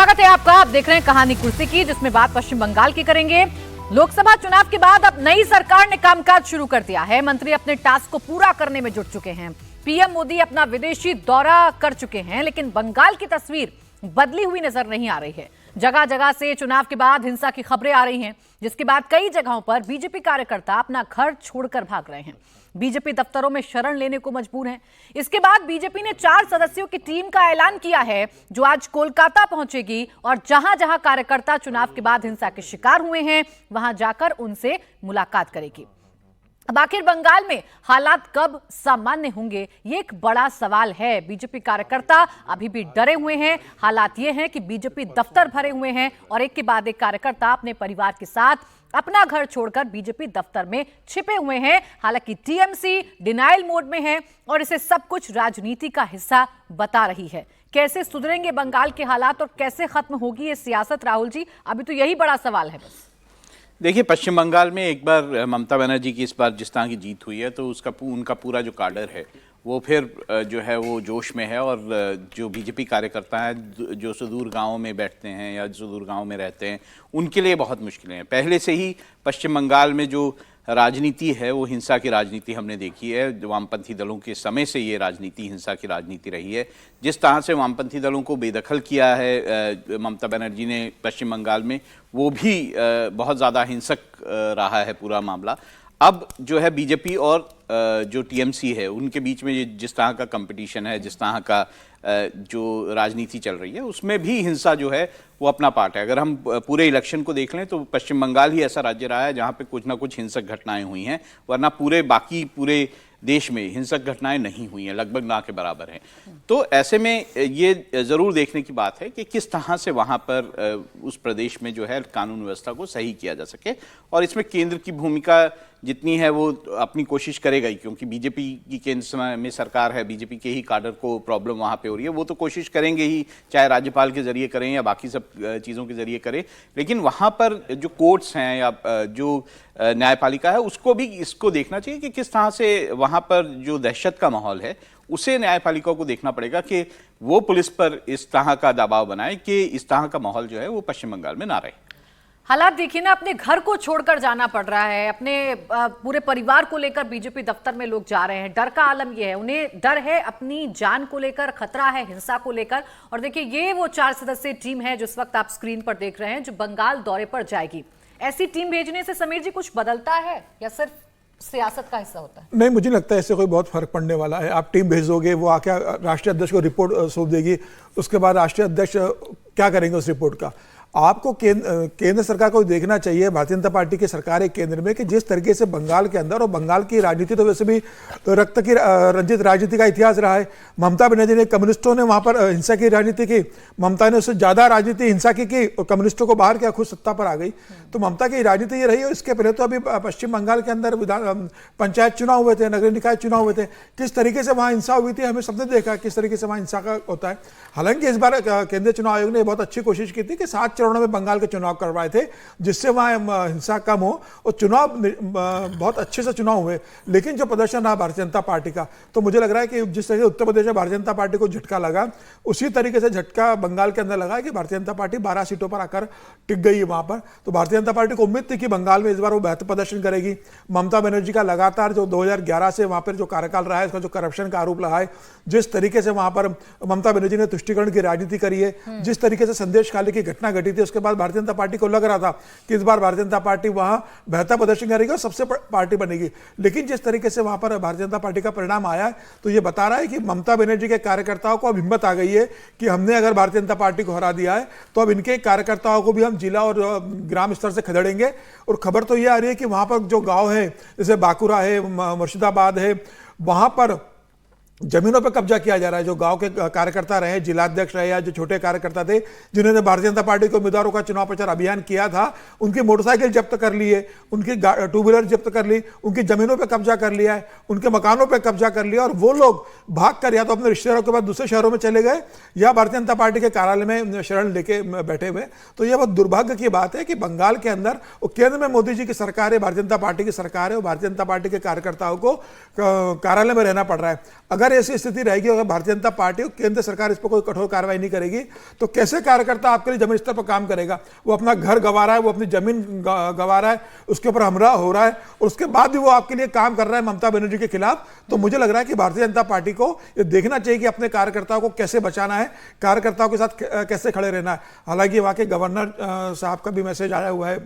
स्वागत है आपका। आप देख रहे हैं कहानी कुर्सी की, जिसमें बात पश्चिम बंगाल की करेंगे। लोकसभा चुनाव के बाद अब नई सरकार ने कामकाज शुरू कर दिया है। मंत्री अपने टास्क को पूरा करने में जुट चुके हैं। पीएम मोदी अपना विदेशी दौरा कर चुके हैं, लेकिन बंगाल की तस्वीर बदली हुई नजर नहीं आ रही है। जगह जगह से चुनाव के बाद हिंसा की खबरें आ रही हैं, जिसके बाद कई जगहों पर बीजेपी कार्यकर्ता अपना घर छोड़कर भाग रहे हैं। बीजेपी दफ्तरों में शरण लेने को मजबूर हैं। इसके बाद बीजेपी ने 4 सदस्यों की टीम का ऐलान किया है, जो आज कोलकाता पहुंचेगी और जहां जहां कार्यकर्ता चुनाव के बाद हिंसा के शिकार हुए हैं, वहां जाकर उनसे मुलाकात करेगी। अब आखिर बंगाल में हालात कब सामान्य होंगे, ये एक बड़ा सवाल है। बीजेपी कार्यकर्ता अभी भी डरे हुए हैं। हालात ये हैं कि बीजेपी दफ्तर भरे हुए हैं और एक के बाद एक कार्यकर्ता अपने परिवार के साथ अपना घर छोड़कर बीजेपी दफ्तर में छिपे हुए हैं। हालांकि टीएमसी डिनाइल मोड में है और इसे सब कुछ राजनीति का हिस्सा बता रही है। कैसे सुधरेंगे बंगाल के हालात और कैसे खत्म होगी ये सियासत, राहुल जी, अभी तो यही बड़ा सवाल है। बस देखिए, पश्चिम बंगाल में एक बार ममता बनर्जी की इस बार जिस तरह की जीत हुई है, तो उनका पूरा जो काडर है वो फिर जो है वो जोश में है। और जो बीजेपी कार्यकर्ता हैं जो सुदूर गांवों में बैठते हैं या सुदूर गांवों में रहते हैं, उनके लिए बहुत मुश्किलें हैं। पहले से ही पश्चिम बंगाल में जो राजनीति है वो हिंसा की राजनीति हमने देखी है। वामपंथी दलों के समय से ये राजनीति हिंसा की राजनीति रही है। जिस तरह से वामपंथी दलों को बेदखल किया है ममता बनर्जी ने पश्चिम बंगाल में, वो भी बहुत ज़्यादा हिंसक रहा है पूरा मामला। अब जो है बीजेपी और जो टीएमसी है उनके बीच में जिस तरह का कंपटीशन है, जिस तरह का जो राजनीति चल रही है, उसमें भी हिंसा जो है वो अपना पार्ट है। अगर हम पूरे इलेक्शन को देख लें तो पश्चिम बंगाल ही ऐसा राज्य रहा है जहां पे कुछ ना कुछ हिंसक घटनाएं हुई हैं, वरना पूरे देश में हिंसक घटनाएं नहीं हुई हैं, लगभग ना के बराबर हैं। तो ऐसे में ये ज़रूर देखने की बात है कि किस तरह से वहाँ पर उस प्रदेश में जो है कानून व्यवस्था को सही किया जा सके। और इसमें केंद्र की भूमिका जितनी है वो अपनी कोशिश करेगा ही, क्योंकि बीजेपी की केंद्र में सरकार है, बीजेपी के ही काडर को प्रॉब्लम वहाँ पे हो रही है। वो तो कोशिश करेंगे ही, चाहे राज्यपाल के जरिए करें या बाकी सब चीज़ों के जरिए करें। लेकिन वहाँ पर जो कोर्ट्स हैं या जो न्यायपालिका है, उसको भी इसको देखना चाहिए कि किस तरह से वहाँ पर जो दहशत का माहौल है उसे न्यायपालिका को देखना पड़ेगा कि वो पुलिस पर इस तरह का दबाव बनाए कि इस तरह का माहौल जो है वो पश्चिम बंगाल में ना रहे। हालात देखिए ना, अपने घर को छोड़कर जाना पड़ रहा है। अपने पूरे परिवार को लेकर बीजेपी दफ्तर में लोग जा रहे हैं। डर का आलम यह है, उन्हें डर है अपनी जान को लेकर, खतरा है हिंसा को लेकर। और देखिए, ये वो 4 सदस्यीय टीम है जिस वक्त आप स्क्रीन पर देख रहे हैं, जो बंगाल दौरे पर जाएगी। ऐसी टीम भेजने से समीर जी कुछ बदलता है या सिर्फ सियासत का हिस्सा होता है? नहीं, मुझे लगता है इससे कोई बहुत फर्क पड़ने वाला है। आप टीम भेजोगे, वो आके राष्ट्रीय अध्यक्ष को रिपोर्ट सौंप देगी, उसके बाद राष्ट्रीय अध्यक्ष क्या करेंगे उस रिपोर्ट का। आपको केंद्र सरकार को देखना चाहिए, भारतीय जनता पार्टी की सरकार है केंद्र में, कि जिस तरीके से बंगाल के अंदर, और बंगाल की राजनीति तो वैसे भी रक्त की रंजित राजनीति का इतिहास रहा है। ममता बनर्जी ने, कम्युनिस्टों ने वहां पर हिंसा की राजनीति की, ममता ने उससे ज्यादा राजनीति हिंसा की और कम्युनिस्टों को बाहर किया, खुद सत्ता पर आ गई। तो ममता की राजनीति ये रही है। इसके पहले तो अभी पश्चिम बंगाल के अंदर पंचायत चुनाव हुए थे, नगर निकाय चुनाव हुए थे, किस तरीके से वहां हिंसा हुई थी, हमें सबने देखा किस तरीके से वहां हिंसा का होता है। हालांकि इस बार केंद्रीय चुनाव आयोग ने बहुत अच्छी कोशिश की थी कि 7 चरणों में बंगाल के चुनाव करवाए थे, जिससे वहां हिंसा कम हो और चुनाव बहुत अच्छे से चुनाव हुए। लेकिन जो प्रदर्शन रहा भारतीय जनता पार्टी का, तो मुझे लग रहा है कि जिस तरह से उत्तर प्रदेश में भारतीय जनता पार्टी को झटका लगा, उसी तरीके से झटका बंगाल के अंदर लगा कि भारतीय जनता पार्टी 12 सीटों पर आकर टिक गई है वहां पर। तो भारतीय जनता पार्टी को उम्मीद थी कि बंगाल में इस बार वो बेहतर प्रदर्शन करेगी। ममता बनर्जी का लगातार जो 2011 से वहां पर जो कार्यकाल रहा है, उसका जो करप्शन का आरोप रहा है, जिस तरीके से वहां पर ममता बनर्जी ने तुष्टिकरण की राजनीति करी है, जिस तरीके से संदेश खाली की घटना घटी थी, उसके बाद भारतीय जनता पार्टी को लग रहा था कि इस बार भारतीय जनता पार्टी वहां बेहतर प्रदर्शन करेगी और सबसे पार्टी बनेगी। लेकिन जिस तरीके से वहां पर भारतीय जनता पार्टी का परिणाम आया है, तो यह बता रहा है कि ममता बनर्जी के कार्यकर्ताओं को अब हिम्मत आ गई है कि हमने अगर भारतीय जनता पार्टी को हरा दिया है, तो अब इनके कार्यकर्ताओं को भी हम जिला और ग्राम स्तर से खदेड़ेंगे। और खबर तो यह आ रही है कि वहां पर जो गांव है, जैसे बांकुरा है, मुर्शिदाबाद है, वहां पर जमीनों पर कब्जा किया जा रहा है। जो गांव के कार्यकर्ता रहे, जिलाध्यक्ष रहे या जो छोटे कार्यकर्ता थे, जिन्होंने भारतीय जनता पार्टी के उम्मीदवारों का चुनाव प्रचार अभियान किया था, उनकी मोटरसाइकिल जब्त कर ली है, उनकी 2 व्हीलर जब्त कर ली, उनकी जमीनों पर कब्जा कर लिया है, उनके मकानों पर कब्जा कर लिया। और वो लोग भागकर या तो अपने रिश्तेदारों के बाद दूसरे शहरों में चले गए या भारतीय जनता पार्टी के कार्यालय में शरण लेके बैठे हुए। तो यह बहुत दुर्भाग्य की बात है कि बंगाल के अंदर केंद्र में मोदी जी की सरकार है, भारतीय जनता पार्टी की सरकार है, और भारतीय जनता पार्टी के कार्यकर्ताओं को कार्यालय में रहना पड़ रहा है। अगर ऐसी स्थिति रहेगी, अगर भारतीय जनता पार्टी और केंद्र सरकार इस पर कोई कठोर कार्रवाई नहीं करेगी, तो कैसे कार्यकर्ता आपके लिए जमीन स्तर पर काम करेगा? वो अपना घर गंवा रहा है, वो अपनी जमीन गंवा रहा है, उसके ऊपर हमला हो रहा है, और उसके बाद भी वो आपके लिए काम कर रहा है ममता बनर्जी के खिलाफ। तो मुझे लग रहा है कि भारतीय जनता पार्टी को ये देखना चाहिए कि अपने कार्यकर्ताओं को कैसे बचाना है, कार्यकर्ताओं के साथ कैसे खड़े रहना है। हालांकि वहां के गवर्नर साहब का भी मैसेज आया हुआ है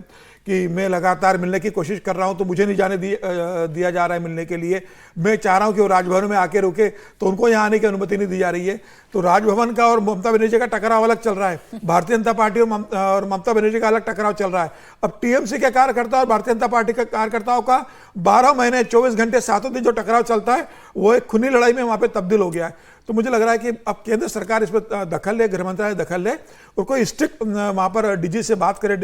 कि मैं लगातार मिलने की कोशिश कर रहा हूं, तो मुझे नहीं जाने दिया जा रहा है मिलने के लिए। मैं चाह रहा हूं कि वो राजभवन में आके रुके, तो उनको यहां आने की अनुमति नहीं दी जा रही है। तो राजभवन का और ममता बनर्जी का टकराव अलग चल रहा है, भारतीय जनता पार्टी और ममता बनर्जी का अलग टकराव चल रहा है। अब टीएमसी के कार्यकर्ता और भारतीय जनता पार्टी के कार्यकर्ताओं का 12 महीने 24 घंटे 7 दिन जो टकराव चलता है, वो एक खूनी लड़ाई में वहां पे तब्दील हो गया है। तो मुझे लग रहा है कि अब केंद्र सरकार इस पर दखल ले, गृह मंत्रालय दखल ले, और कोई स्ट्रिक्ट वहां पर डीजी से बात करे,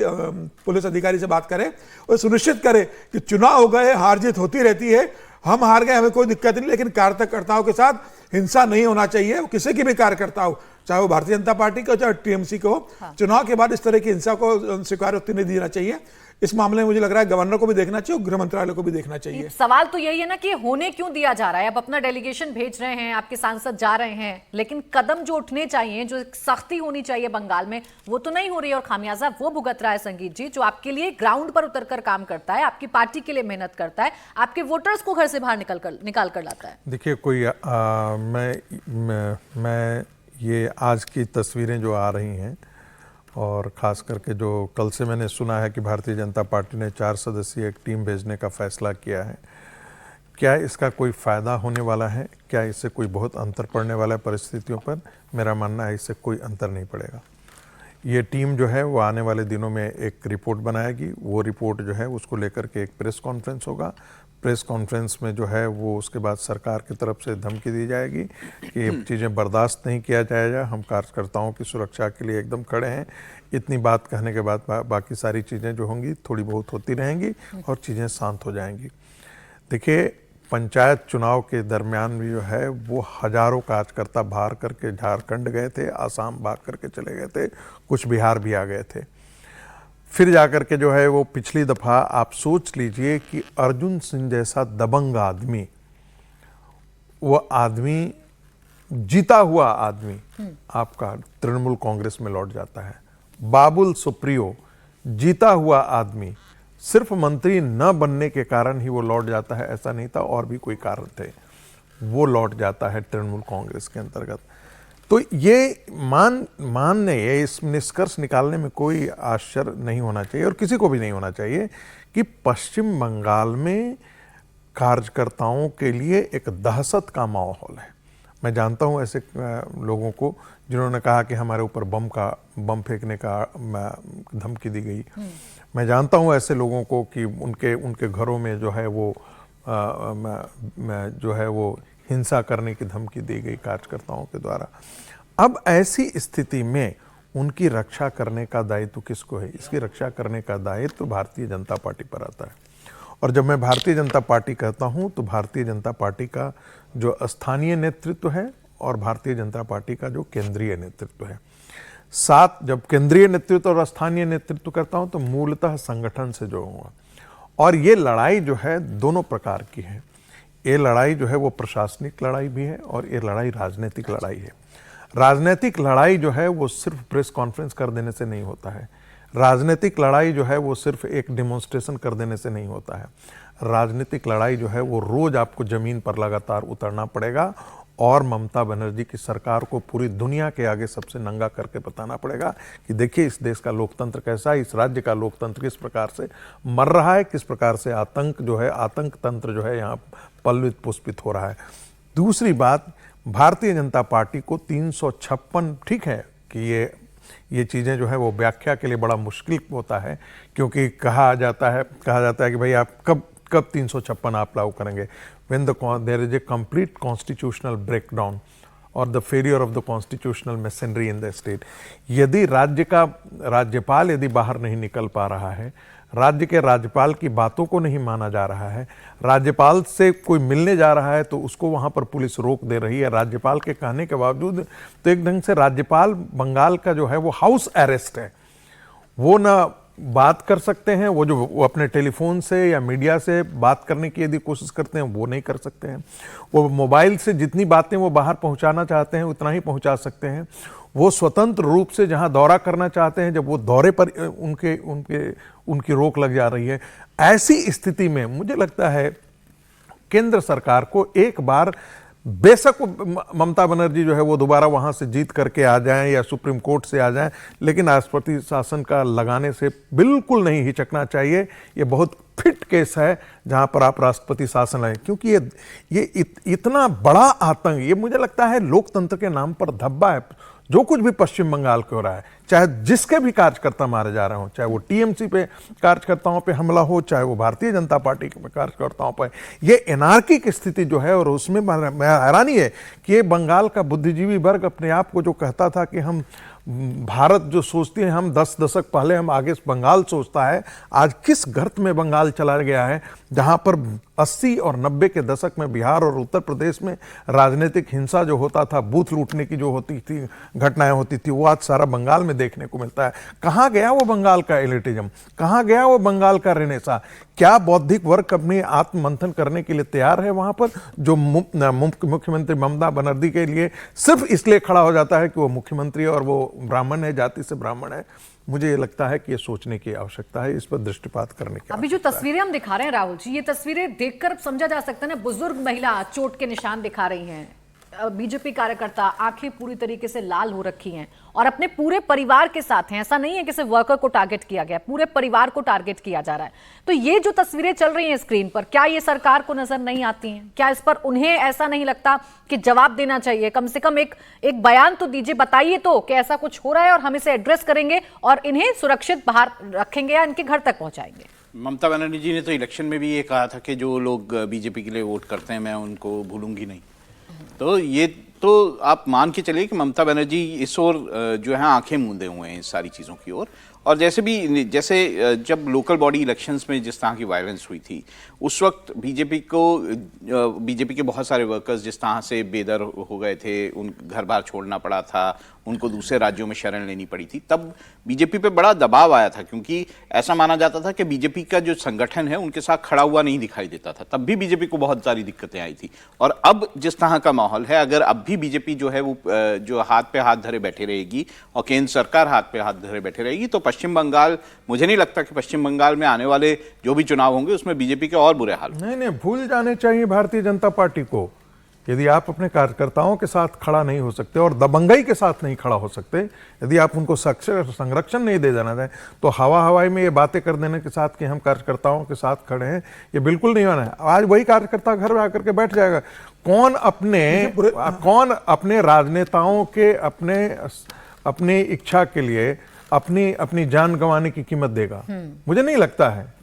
पुलिस अधिकारी से बात करे और सुनिश्चित करे कि चुनाव हो गए, हार जीत होती रहती है, हम हार गए, हमें कोई दिक्कत नहीं, लेकिन कार्यकर्ताओं के साथ हिंसा नहीं होना चाहिए। वो किसी की भी कार्यकर्ता हो, चाहे वो भारतीय जनता पार्टी को चाहे टीएमसी को, चुनाव के बाद इस तरह की हिंसा को स्वीकारोक्ति नहीं देना चाहिए। इस मामले में मुझे लग रहा है गवर्नर को भी देखना चाहिए और गृह मंत्रालय को भी देखना चाहिए। सवाल तो यही है ना कि होने क्यों दिया जा रहा है? अब अपना डेलीगेशन भेज रहे हैं, आपके सांसद जा रहे हैं, लेकिन कदम जो उठने चाहिए, जो सख्ती होनी चाहिए बंगाल में, वो तो नहीं हो रही है, और खामियाजा वो भुगत रहा है संगीत जी, जो आपके लिए ग्राउंड पर उतरकर काम करता है, आपकी पार्टी के लिए मेहनत करता है, आपके वोटर्स को घर से बाहर निकाल कर लाता है। देखिए, कोई मैं ये आज की तस्वीरें जो आ रही हैं, और ख़ास करके जो कल से मैंने सुना है कि भारतीय जनता पार्टी ने 4 सदस्यीय एक टीम भेजने का फैसला किया है, क्या इसका कोई फ़ायदा होने वाला है? क्या इससे कोई बहुत अंतर पड़ने वाला है परिस्थितियों पर? मेरा मानना है इससे कोई अंतर नहीं पड़ेगा। ये टीम जो है वो आने वाले दिनों में एक रिपोर्ट बनाएगी। वो रिपोर्ट जो है उसको लेकर के एक प्रेस कॉन्फ्रेंस होगा। प्रेस कॉन्फ्रेंस में जो है वो उसके बाद सरकार की तरफ से धमकी दी जाएगी कि ये चीज़ें बर्दाश्त नहीं किया जाएगा, हम कार्यकर्ताओं की सुरक्षा के लिए एकदम खड़े हैं। इतनी बात कहने के बाद बाकी सारी चीज़ें जो होंगी थोड़ी बहुत होती रहेंगी और चीज़ें शांत हो जाएंगी। देखिए, पंचायत चुनाव के दरमियान भी जो है वो हज़ारों कार्यकर्ता बाहर करके झारखंड गए थे, आसाम भाग करके चले गए थे, कुछ बिहार भी आ गए थे। फिर जाकर के जो है वो पिछली दफ़ा आप सोच लीजिए कि अर्जुन सिंह जैसा दबंग आदमी, वो आदमी, जीता हुआ आदमी आपका तृणमूल कांग्रेस में लौट जाता है। बाबुल सुप्रियो, जीता हुआ आदमी, सिर्फ मंत्री न बनने के कारण ही वो लौट जाता है, ऐसा नहीं था, और भी कोई कारण थे, वो लौट जाता है तृणमूल कांग्रेस के अंतर्गत। तो ये मानने ये इस निष्कर्ष निकालने में कोई आश्चर्य नहीं होना चाहिए, और किसी को भी नहीं होना चाहिए कि पश्चिम बंगाल में कार्यकर्ताओं के लिए एक दहशत का माहौल है। मैं जानता हूँ ऐसे लोगों को जिन्होंने कहा कि हमारे ऊपर बम फेंकने का धमकी दी गई। मैं जानता हूँ ऐसे लोगों को कि उनके घरों में जो है वो हिंसा करने की धमकी दी गई कार्यकर्ताओं के द्वारा। अब ऐसी स्थिति में उनकी रक्षा करने का दायित्व किसको है? इसकी रक्षा करने का दायित्व भारतीय जनता पार्टी पर आता है। और जब मैं भारतीय जनता पार्टी कहता हूं तो भारतीय जनता पार्टी का जो स्थानीय नेतृत्व है और भारतीय जनता पार्टी का जो केंद्रीय नेतृत्व है, साथ जब केंद्रीय नेतृत्व और स्थानीय नेतृत्व करता हूं तो मूलतः संगठन से जो हुआ। और ये लड़ाई जो है दोनों प्रकार की है। ये लड़ाई जो है वो प्रशासनिक लड़ाई भी है और ये लड़ाई राजनीतिक लड़ाई है। राजनीतिक लड़ाई जो है वो सिर्फ प्रेस कॉन्फ्रेंस कर देने से नहीं होता है। राजनीतिक लड़ाई जो है वो सिर्फ एक डेमोन्स्ट्रेशन कर देने से नहीं होता है। राजनीतिक लड़ाई जो है वो रोज आपको जमीन पर लगातार उतरना पड़ेगा और ममता बनर्जी की सरकार को पूरी दुनिया के आगे सबसे नंगा करके बताना पड़ेगा कि देखिए इस देश का लोकतंत्र कैसा है, इस राज्य का लोकतंत्र किस प्रकार से मर रहा है, किस प्रकार से आतंक तंत्र जो है यहाँ पल्वित पुष्पित हो रहा है। दूसरी बात, भारतीय जनता पार्टी को 356, ठीक है कि ये चीज़ें जो है वो व्याख्या के लिए बड़ा मुश्किल होता है, क्योंकि कहा जाता है कि भाई आप कब 356 आप लागू करेंगे, when there is a complete constitutional breakdown or the failure of the constitutional machinery in the state। यदि राज्यपाल यदि बाहर नहीं निकल पा रहा है, राज्य के राज्यपाल की बातों को नहीं माना जा रहा है, राज्यपाल से कोई मिलने जा रहा है तो उसको वहां पर पुलिस रोक दे रही है, राज्यपाल के कहने के बावजूद, तो एक ढंग से राज्यपाल बंगाल का जो है वो हाउस अरेस्ट है। वो ना बात कर सकते हैं, वो अपने टेलीफोन से या मीडिया से बात करने की यदि कोशिश करते हैं वो नहीं कर सकते हैं। वो मोबाइल से जितनी बातें वो बाहर पहुंचाना चाहते हैं उतना ही पहुंचा सकते हैं। वो स्वतंत्र रूप से जहां दौरा करना चाहते हैं, जब वो दौरे पर उनकी रोक लग जा रही है, ऐसी स्थिति में मुझे लगता है केंद्र सरकार को एक बार, बेशक ममता बनर्जी जो है वो दोबारा वहां से जीत करके आ जाएं या सुप्रीम कोर्ट से आ जाएं, लेकिन राष्ट्रपति शासन का लगाने से बिल्कुल नहीं हिचकना चाहिए। ये बहुत फिट केस है जहां पर आप राष्ट्रपति शासन लाएं, क्योंकि इतना बड़ा आतंक, ये मुझे लगता है लोकतंत्र के नाम पर धब्बा है। जो कुछ भी पश्चिम बंगाल को हो रहा है, चाहे जिसके भी कार्यकर्ता मारे जा रहे हो, चाहे वो टीएमसी पे कार्यकर्ताओं पे हमला हो, चाहे वो भारतीय जनता पार्टी के कार्यकर्ताओं पर, ये एनार्की की स्थिति जो है, और उसमें मैं हैरानी है कि ये बंगाल का बुद्धिजीवी वर्ग अपने आप को जो कहता था कि हम भारत जो सोचती है, हम 10 दशक पहले हम आगे बंगाल सोचता है, आज किस गर्त में बंगाल चला गया है, जहां पर 80 और 90 के दशक में बिहार और उत्तर प्रदेश में राजनीतिक हिंसा जो होता था, बूथ लूटने की जो होती थी, घटनाएं होती थी, वो आज सारा बंगाल में देखने को मिलता है। कहाँ गया वो बंगाल का एलिटिज्म, कहाँ गया वो बंगाल का रेनेसा? क्या बौद्धिक वर्ग अपने आत्ममंथन करने के लिए तैयार है वहां पर, जो मुख्यमंत्री ममता बनर्जी के लिए सिर्फ इसलिए खड़ा हो जाता है कि वो मुख्यमंत्री और वो ब्राह्मण है, जाति से ब्राह्मण है? मुझे ये लगता है कि ये सोचने की आवश्यकता है, इस पर दृष्टिपात करने की। अभी जो तस्वीरें हम दिखा रहे हैं राहुल जी, ये तस्वीरें देखकर समझा जा सकता है ना, बुजुर्ग महिला चोट के निशान दिखा रही हैं, बीजेपी कार्यकर्ता आंखें पूरी तरीके से लाल हो रखी हैं और अपने पूरे परिवार के साथ हैं। ऐसा नहीं है कि सिर्फ वर्कर को टारगेट किया गया, पूरे परिवार को टारगेट किया जा रहा है। तो ये जो तस्वीरें चल रही हैं स्क्रीन पर, क्या ये सरकार को नजर नहीं आती हैं? क्या इस पर उन्हें ऐसा नहीं लगता कि जवाब देना चाहिए? कम से कम एक बयान तो दीजिए, बताइए तो कि ऐसा कुछ हो रहा है और हम इसे एड्रेस करेंगे और इन्हें सुरक्षित बाहर रखेंगे या इनके घर तक पहुंचाएंगे। ममता बनर्जी जी ने तो इलेक्शन में भी ये कहा था कि जो लोग बीजेपी के लिए वोट करते हैं मैं उनको भूलूंगी नहीं। तो ये तो आप मान के चलिए कि ममता बनर्जी इस ओर जो है आंखें मूंदे हुए हैं इस सारी चीज़ों की ओर। और जैसे जब लोकल बॉडी इलेक्शंस में जिस तरह की वायलेंस हुई थी, उस वक्त बीजेपी के बहुत सारे वर्कर्स जिस तरह से बेदर हो गए थे, उन घर बार छोड़ना पड़ा था, उनको दूसरे राज्यों में शरण लेनी पड़ी थी, तब बीजेपी पे बड़ा दबाव आया था, क्योंकि ऐसा माना जाता था कि बीजेपी का जो संगठन है उनके साथ खड़ा हुआ नहीं दिखाई देता था। तब भी बीजेपी को बहुत सारी दिक्कतें आई थी। और अब जिस तरह का माहौल है, अगर अब भी बीजेपी जो है वो जो हाथ पे हाथ धरे बैठे रहेगी और केंद्र सरकार हाथ पे हाथ धरे बैठे रहेगी, तो पश्चिम बंगाल, मुझे नहीं लगता कि पश्चिम बंगाल में आने वाले जो भी चुनाव होंगे उसमें बीजेपी के और बुरे हाल। नहीं, भूल जाने चाहिए भारतीय जनता पार्टी को। यदि आप अपने कार्यकर्ताओं के साथ खड़ा नहीं हो सकते और दबंगई के साथ नहीं खड़ा हो सकते, यदि आप उनको संरक्षण नहीं दे जाना चाहें, तो हवाई में ये बातें कर देने के साथ कि हम कार्यकर्ताओं के साथ खड़े हैं, ये बिल्कुल नहीं होना है। आज वही कार्यकर्ता घर में आकर के बैठ जाएगा। कौन अपने राजनेताओं के अपने इच्छा के लिए अपनी जान गंवाने की कीमत देगा? मुझे नहीं लगता है।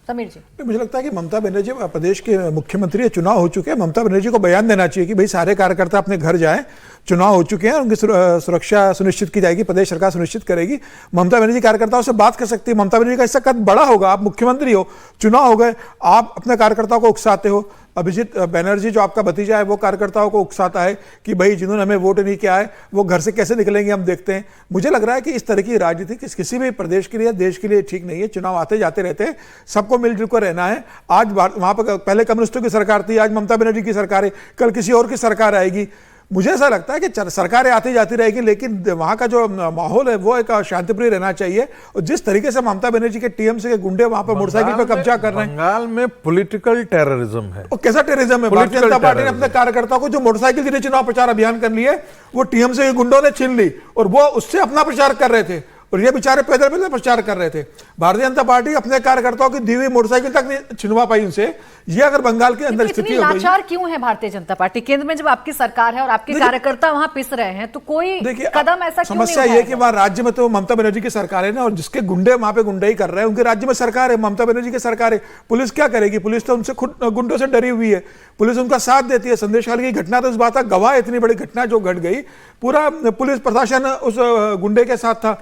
समीर जी, मुझे लगता है कि ममता बनर्जी प्रदेश के मुख्यमंत्री, चुनाव हो चुके हैं, ममता बनर्जी को बयान देना चाहिए कि भाई सारे कार्यकर्ता अपने घर जाएं, चुनाव हो चुके हैं, उनकी सुरक्षा सुनिश्चित की जाएगी, प्रदेश सरकार सुनिश्चित करेगी। ममता बनर्जी कार्यकर्ताओं से बात कर सकती है। ममता बनर्जी का इससे कद बड़ा होगा, आप मुख्यमंत्री हो, चुनाव हो गए, आप अपने कार्यकर्ताओं को उकसाते हो। अभिजीत बनर्जी जो आपका भतीजा है वो कार्यकर्ताओं को उकसाता है कि भाई जिन्होंने हमें वोट नहीं किया है वो घर से कैसे निकलेंगे, हम देखते हैं। मुझे लग रहा है कि इस तरह की राजनीति किसी भी प्रदेश के लिए, देश के लिए ठीक नहीं है। चुनाव आते जाते रहते हैं, सबको मिलजुल कर रहना है। आज वहां पर पहले कम्युनिस्टों की सरकार थी, आज ममता बनर्जी की सरकार है, कल किसी और की सरकार आएगी। मुझे ऐसा लगता है कि सरकारें आती जाती रहेगी, लेकिन वहां का जो माहौल है वो एक शांतिप्रिय रहना चाहिए। और जिस तरीके से ममता बनर्जी के टीएमसी के गुंडे वहां पर मोटरसाइकिल पर कब्जा कर रहे हैं, बंगाल में पॉलिटिकल टेररिज्म है। और कैसा टेररिज्म है? भारतीय जनता पार्टी ने अपने कार्यकर्ताओं को जो मोटरसाइकिल के चुनाव प्रचार अभियान कर लिए, वो टीएमसी के गुंडों ने छीन ली और वो उससे अपना प्रचार कर रहे थे, और ये बेचारे पैदल पैदल प्रचार कर रहे थे। भारतीय जनता पार्टी अपने कार्यकर्ताओं की दी हुई मोटरसाइकिल तक नहीं छिनवा पाई उनसे। ये अगर बंगाल के अंदर स्थिति हो गई, लाचार क्यों है भारतीय जनता पार्टी? केंद्र में जब आपकी सरकार है और आपके कार्यकर्ता वहां पिस रहे हैं, तो कोई कदम ऐसा क्यों नहीं? समस्या ये कि वहां राज्य में तो ममता बनर्जी की सरकार है ना, और जिसके गुंडे वहां पे गुंडाई कर रहे हैं उनके राज्य में सरकार है, ममता बनर्जी की सरकार है। पुलिस क्या करेगी? पुलिस तो उनसे खुद गुंडों से डरी हुई है, पुलिस उनका साथ देती है। संदेशखाली की घटना तो इस बात का गवाह, इतनी बड़ी घटना जो घट गई, पूरा पुलिस प्रशासन उस गुंडे के साथ था।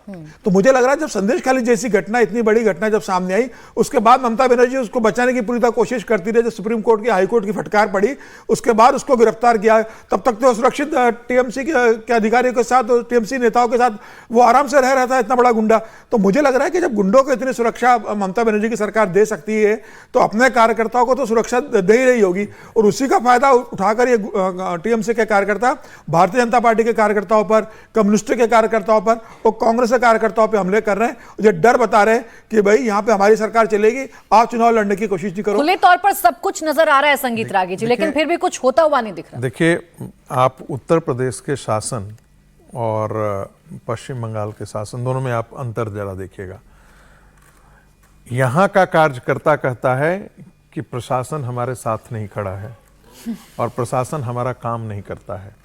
तो मुझे लग रहा है जब संदेश खाली जैसी घटना, इतनी बड़ी घटना जब सामने आई, उसके बाद ममता बनर्जी उसको बचाने की पूरी तरह कोशिश करती रही। जब सुप्रीम कोर्ट की, हाई कोर्ट की फटकार पड़ी, उसके बाद उसको गिरफ्तार किया। तब तक तो सुरक्षित टीएमसी के अधिकारियों के साथ, टीएमसी नेताओं के साथ वो आराम से रह रहा था, इतना बड़ा गुंडा। तो मुझे लग रहा है कि जब गुंडों को इतनी सुरक्षा ममता बनर्जी की सरकार दे सकती है, तो अपने कार्यकर्ताओं को तो सुरक्षा दे ही रही होगी। और उसी का फायदा उठाकर ये टीएमसी के कार्यकर्ता भारतीय जनता पार्टी के कार्यकर्ताओं पर, कम्युनिस्ट के कार्यकर्ताओं पर और कांग्रेस के कार्यकर्ताओं पर हमले कर रहे हैं। ये डर बता रहे हैं कि भाई यहां पे हमारी सरकार चलेगी, आप चुनाव लड़ने की कोशिश नहीं करो। खुले तौर पर सब कुछ नजर आ रहा है संगीत रागी जी, लेकिन फिर भी कुछ होता हुआ नहीं दिख रहा। देखिए, आप उत्तर प्रदेश के शासन और पश्चिम बंगाल के शासन दोनों में आप अंतर जरा देखिएगा। यहां का कार्यकर्ता कहता है कि प्रशासन हमारे साथ नहीं खड़ा है और प्रशासन हमारा काम नहीं करता है।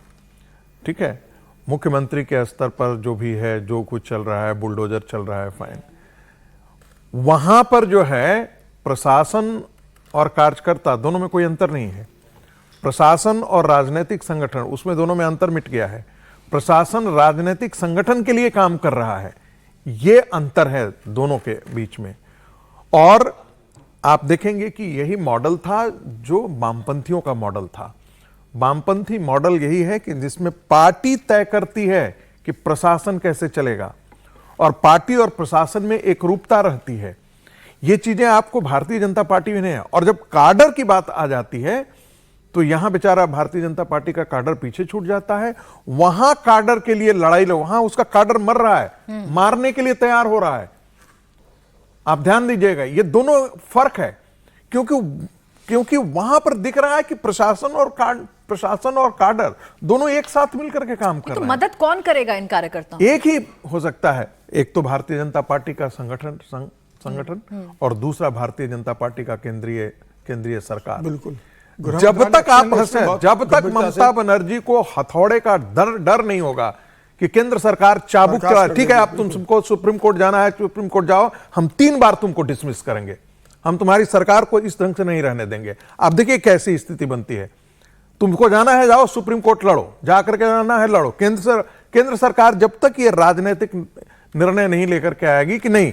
ठीक है, मुख्यमंत्री के स्तर पर जो भी है, जो कुछ चल रहा है, बुलडोजर चल रहा है, फाइन। वहां पर जो है प्रशासन और कार्यकर्ता दोनों में कोई अंतर नहीं है। प्रशासन और राजनीतिक संगठन, उसमें दोनों में अंतर मिट गया है। प्रशासन राजनीतिक संगठन के लिए काम कर रहा है, यह अंतर है दोनों के बीच में। और आप देखेंगे कि यही मॉडल था जो वामपंथियों का मॉडल था। वामपंथी मॉडल यही है कि जिसमें पार्टी तय करती है कि प्रशासन कैसे चलेगा और पार्टी और प्रशासन में एकरूपता रहती है। ये चीजें आपको भारतीय जनता पार्टी में नहीं है। और जब काडर की बात आ जाती है तो यहां बेचारा भारतीय जनता पार्टी का काडर पीछे छूट जाता है। वहां काडर के लिए लड़ाई लो, वहां उसका काडर मर रहा है, मारने के लिए तैयार हो रहा है। आप ध्यान दीजिएगा, ये दोनों फर्क है। क्योंकि वहां पर दिख रहा है कि प्रशासन और काडर दोनों एक साथ मिलकर के काम कर रहे हैं। मदद कौन करेगा इन कार्यकर्ताओं? एक ही हो सकता है, एक तो भारतीय जनता पार्टी का संगठन और दूसरा भारतीय जनता पार्टी का केंद्रीय सरकार। बिल्कुल। जब तक ममता बनर्जी को हथौड़े का डर नहीं होगा कि केंद्र सरकार चाबुक चला, ठीक है आप तुमको सुप्रीम कोर्ट जाना है, सुप्रीम कोर्ट जाओ, हम 3 बार तुमको डिसमिस करेंगे, हम तुम्हारी सरकार को इस ढंग से नहीं रहने देंगे। आप देखिए कैसी स्थिति बनती है। तुमको जाना है जाओ, सुप्रीम कोर्ट लड़ो, जाकर के जाना है लड़ो। केंद्र सरकार जब तक ये राजनीतिक निर्णय नहीं लेकर के आएगी कि नहीं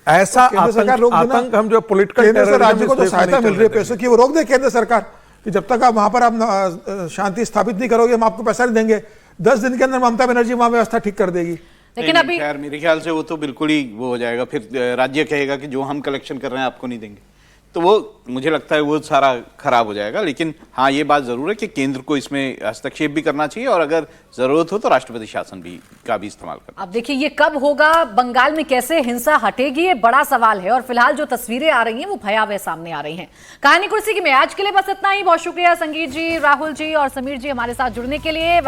ऐसा आतंक हम जो पॉलिटिकल राज्य को तो सहायता मिल रही है पैसों की, वो रोक दे केंद्र सरकार कि जब तक आप वहां पर आप शांति स्थापित नहीं करोगे हम आपको पैसा नहीं देंगे। 10 दिन के अंदर ममता बनर्जी वहां व्यवस्था ठीक कर देगी। लेकिन अभी खैर मेरे ख्याल से वो तो बिल्कुल ही वो हो जाएगा, फिर राज्य कहेगा कि जो हम कलेक्शन कर रहे हैं आपको नहीं देंगे, तो वो मुझे लगता है वो सारा खराब हो जाएगा। लेकिन हाँ, ये बात जरूर है कि केंद्र को इसमें हस्तक्षेप भी करना चाहिए और अगर जरूरत हो तो राष्ट्रपति शासन का भी इस्तेमाल करना। अब देखिए ये कब होगा, बंगाल में कैसे हिंसा हटेगी, ये बड़ा सवाल है। और फिलहाल जो तस्वीरें आ रही हैं वो भयावह सामने आ रही हैं। कहानी कुर्सी की में आज के लिए बस इतना ही। बहुत शुक्रिया संगीत जी, राहुल जी और समीर जी हमारे साथ जुड़ने के लिए।